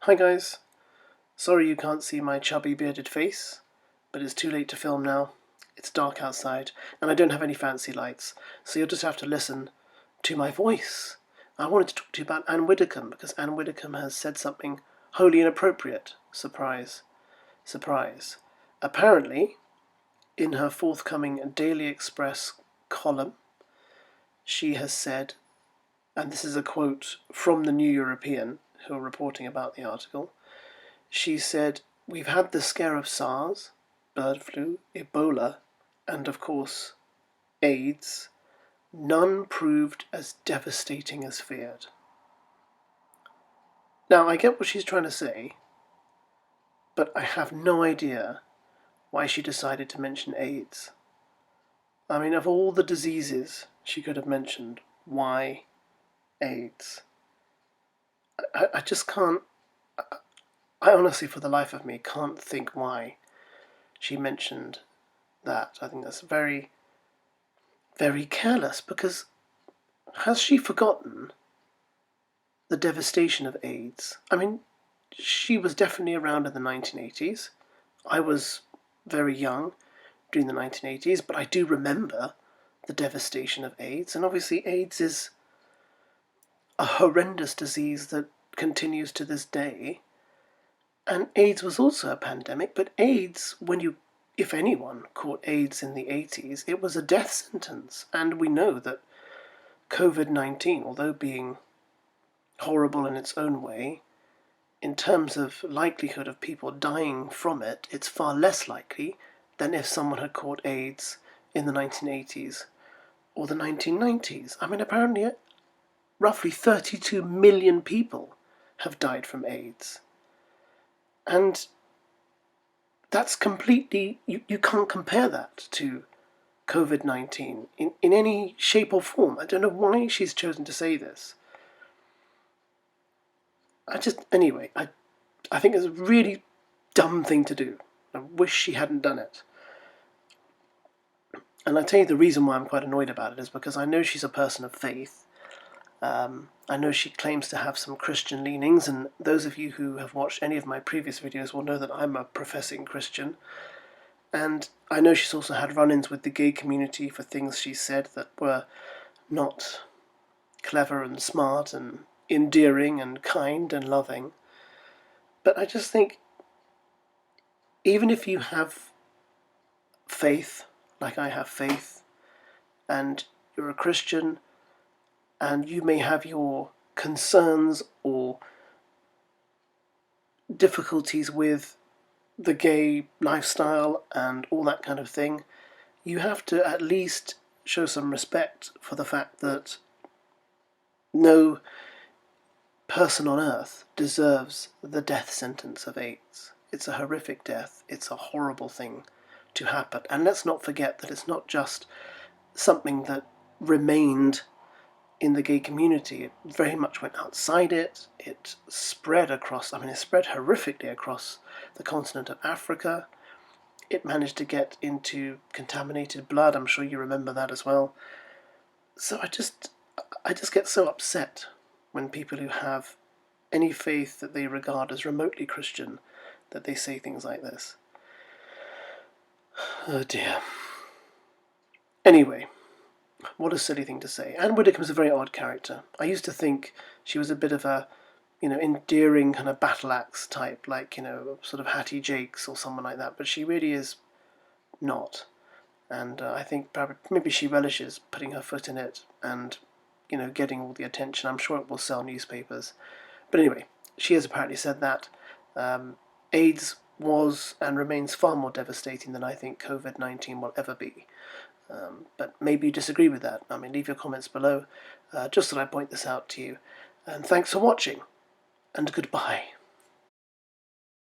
Hi guys, sorry you can't see my chubby bearded face, but it's too late to film now. It's dark outside, and I don't have any fancy lights, so you'll just have to listen to my voice. I wanted to talk to you about Anne Widdecombe, because Anne Widdecombe has said something wholly inappropriate. Surprise. Surprise. Apparently, in her forthcoming Daily Express column, she has said, and this is a quote from the New European, who are reporting about the article, she said, "We've had the scare of SARS, bird flu, Ebola, and of course, AIDS. None proved as devastating as feared." Now, I get what she's trying to say, but I have no idea why she decided to mention AIDS. I mean, of all the diseases she could have mentioned, why AIDS? I just can't. I honestly, for the life of me, can't think why she mentioned that. I think that's very, very careless, because has she forgotten the devastation of AIDS? I mean, she was definitely around in the 1980s. I was very young during the 1980s, but I do remember the devastation of AIDS. And obviously, AIDS is a horrendous disease that continues to this day. And AIDS was also a pandemic, but AIDS, if anyone caught AIDS in the 80s, it was a death sentence. And we know that COVID-19, although being horrible in its own way, in terms of likelihood of people dying from it, it's far less likely than if someone had caught AIDS in the 1980s or the 1990s. I mean, apparently roughly 32 million people have died from AIDS. And that's completely, you can't compare that to COVID-19 in any shape or form. I don't know why she's chosen to say this. Anyway, I think it's a really dumb thing to do. I wish she hadn't done it. And I tell you the reason why I'm quite annoyed about it is because I know she's a person of faith. I know she claims to have some Christian leanings, and those of you who have watched any of my previous videos will know that I'm a professing Christian. And I know she's also had run-ins with the gay community for things she said that were not clever and smart and endearing and kind and loving. But I just think, even if you have faith, like I have faith, and you're a Christian, and you may have your concerns or difficulties with the gay lifestyle and all that kind of thing, you have to at least show some respect for the fact that no person on earth deserves the death sentence of AIDS. It's a horrific death. It's a horrible thing to happen. And let's not forget that it's not just something that remained in the gay community. It very much went outside it. It spread across, it spread horrifically across the continent of Africa. It managed to get into contaminated blood. I'm sure you remember that as well. So I just get so upset when people who have any faith that they regard as remotely Christian, that they say things like this. Oh dear. Anyway, what a silly thing to say. Anne Widdecombe's a very odd character. I used to think she was a bit of a, endearing kind of battle axe type, like, sort of Hattie Jakes or someone like that, but she really is not. And I think maybe she relishes putting her foot in it and, getting all the attention. I'm sure it will sell newspapers. But anyway, she has apparently said that AIDS was and remains far more devastating than I think COVID-19 will ever be. But maybe you disagree with that. Leave your comments below, just that I point this out to you. And thanks for watching, and goodbye.